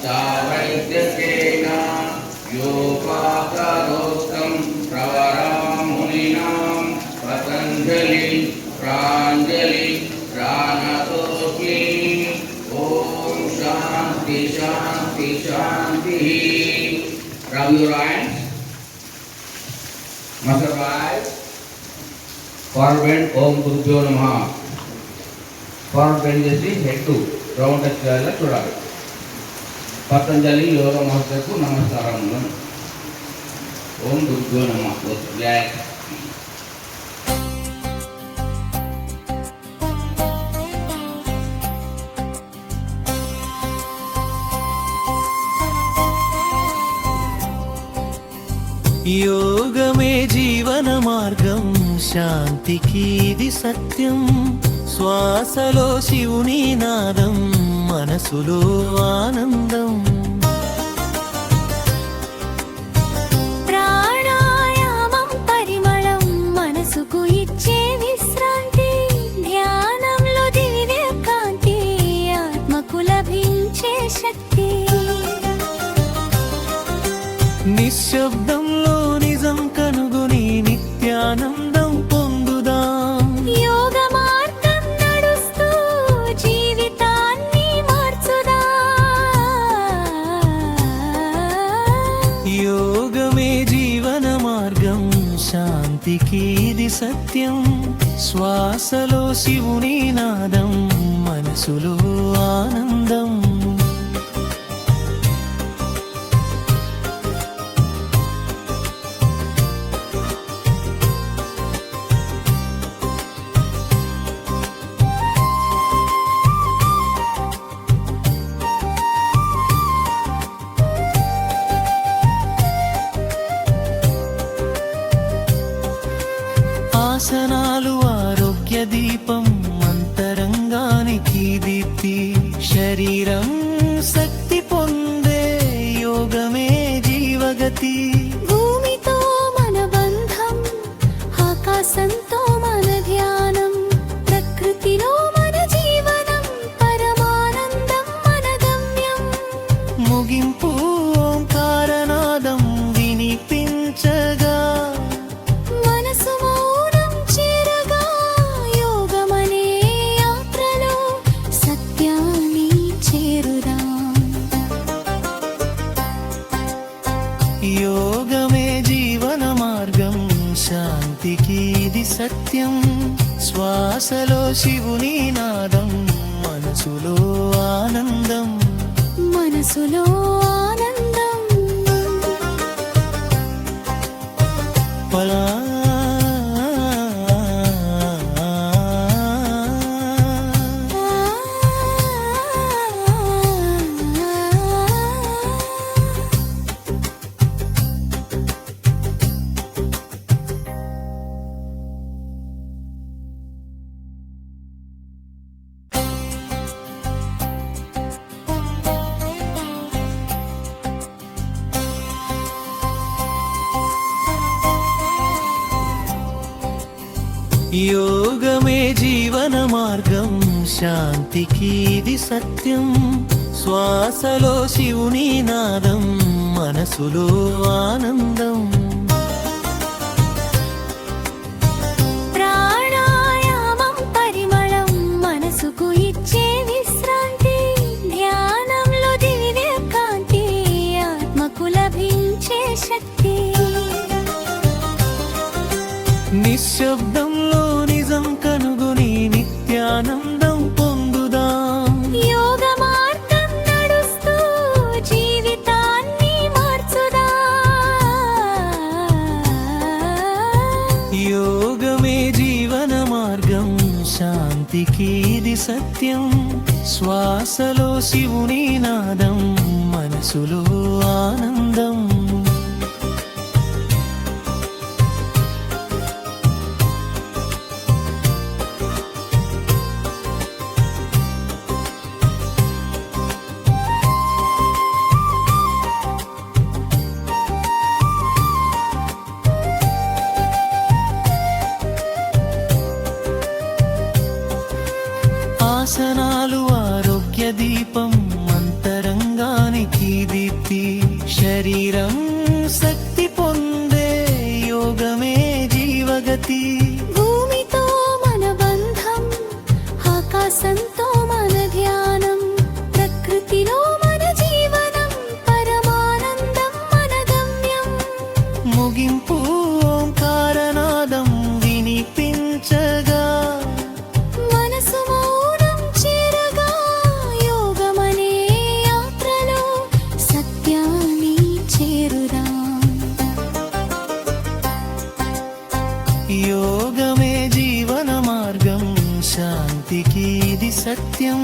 चावैद्यकेन योपाकरोक्तं प्रवरामुनीनां पतञ्जलि प्राञ्जलि प्राणतोऽस्मि। ॐ शान्ति शान्ति शान्तिः। Rub your hands. Muscle rise. Forward bend. Om Gurubhyo Namaha. Forward bend చేసి head to round touch చేయాలి చూడాలి. పతంజలి యోగ మహర్షికు నమస్కారములు. ఓం గురుభ్యో నమః. రిలాక్స్. యోగమే జీవన మార్గం, శాంతికి ఇది సత్యం. శ్వాసలో శివుని నాదం, మనసులో ఆనందం. ప్రాణాయామం పరిమళం, మనసుకు ఇచ్చే విశ్రాంతి. ధ్యానంలో దివ్య కాంతి, ఆత్మకు లభించే శక్తి. నిశ్శబ్దంలో నిజం కనుగొని నిత్యానందం పొందుదాం. యోగ మార్గం నడుస్తూ జీవితాన్ని మార్చుదాం. యోగమే జీవన మార్గం, శాంతికి ఇది సత్యం. శ్వాసలో శివుని నాదం, మనసులో ఆనందం. ఆసనాలు ఆరోగ్య దీపం, అంతరంగానికి దీప్తి. శరీరం శక్తి పొందే యోగమే జీవగతి. భూమితో మన బంధం, ఆకాశంతో మన ధ్యానం. ప్రకృతిలో మన జీవనం, పరమానందం మన గమ్యం. ముగింపు ఓంకారనాదం వినిపించగా, మనసు మౌనం చేరగా. యోగమనే యాత్రలో సత్యాన్ని చేరుదాం. యోగమే జీవన మార్గం, శాంతికి ఇది సత్యం. శ్వాసలో శివుని నాదం, మనసులో ఆనందం. మనసులో ఆనందం. పలా యోగమే జీవన మార్గం, శాంతికి ఇది సత్యం. శ్వాసలో శివుని నాదం, మనసులో ఆనందం. ప్రాణాయామం పరిమళం, మనసుకు ఇచ్చే విశ్రాంతి. ధ్యానంలో దివ్య కాంతి, ఆత్మకు లభించే శక్తి. నిశ్శబ్దంలో నిజం కనుగొని నిత్యానందం పొందుదాం. యోగ మార్గం నడుస్తూ జీవితాన్ని మార్చుదాం. యోగమే జీవన మార్గం, శాంతికి ఇది సత్యం. శ్వాసలో శివుని నాదం, మనసులో ఆనందం. ఆసనాలు ఆరోగ్య దీపం, అంతరంగా విముక్తి శరీరం శక్తి పొందే యోగమే జీవగతి భూమితో మన బంధం ఆకాశంతో మన ధ్యానం ప్రకృతిలో మన జీవనం పరమానందం మన గమ్యం ముగింపు ఓంకారనాదం వినిపించగా మనసు మౌనం చేరగా యోగమనే యాత్రలో సత్యాన్ని చేరుదాం యోగమే జీవన మార్గం శాంతికి ఇది సత్యం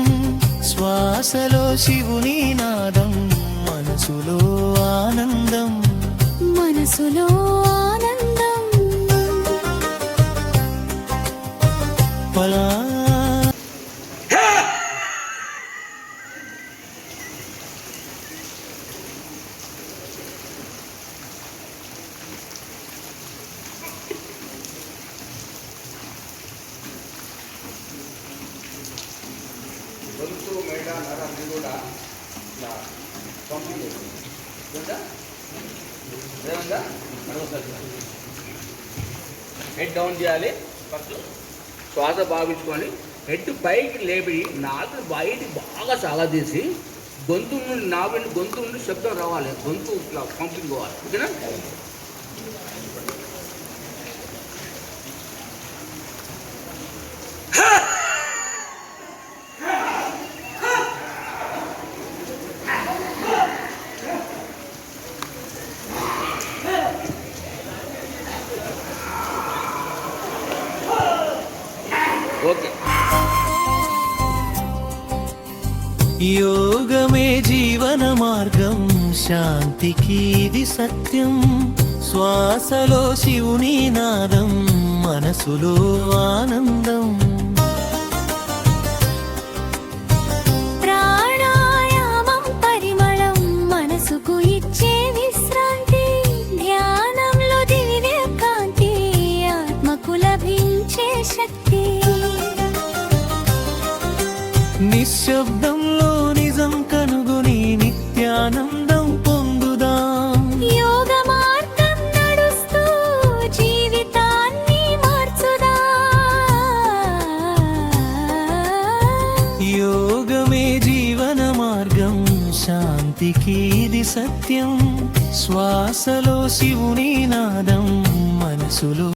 శ్వాసలో శివుని నాదం మనసులో ఆనందం మనసులో ఆనందం పలా గొంతు మేడ నర అన్ని కూడా ఇలా పంపింగ్ చేస్తుంది చూడండి అదేవిధంగా మరొకసారి హెడ్ డౌన్ చేయాలి ఫస్ట్ శ్వాస భావించుకొని హెడ్ పైకి లేపి నాలుగు బయటికి బాగా సాగదీసి గొంతు నుండి గొంతు నుండి శబ్దం రావాలి గొంతు ఇట్లా పంపింగ్ పోవాలి ఓకేనా ఓకే యోగమే జీవన మార్గం శాంతికి ఇది సత్యం శ్వాసలో శివుని నాదం మనసులో ఆనందం ప్రాణాయామం పరిమళం మనసుకు ఇచ్చే విశ్రాంతి ధ్యానంలో దివ్య కాంతి ఆత్మకు లభించే శక్తి నిశ్శబ్దంలో నిజం కనుగొని నిత్యానందం పొందుదాం యోగ మార్గం నడుస్తూ జీవితాన్ని మార్చుదా యోగమే జీవన మార్గం శాంతికి ఇది సత్యం శ్వాసలో శివుని నాదం మనసులో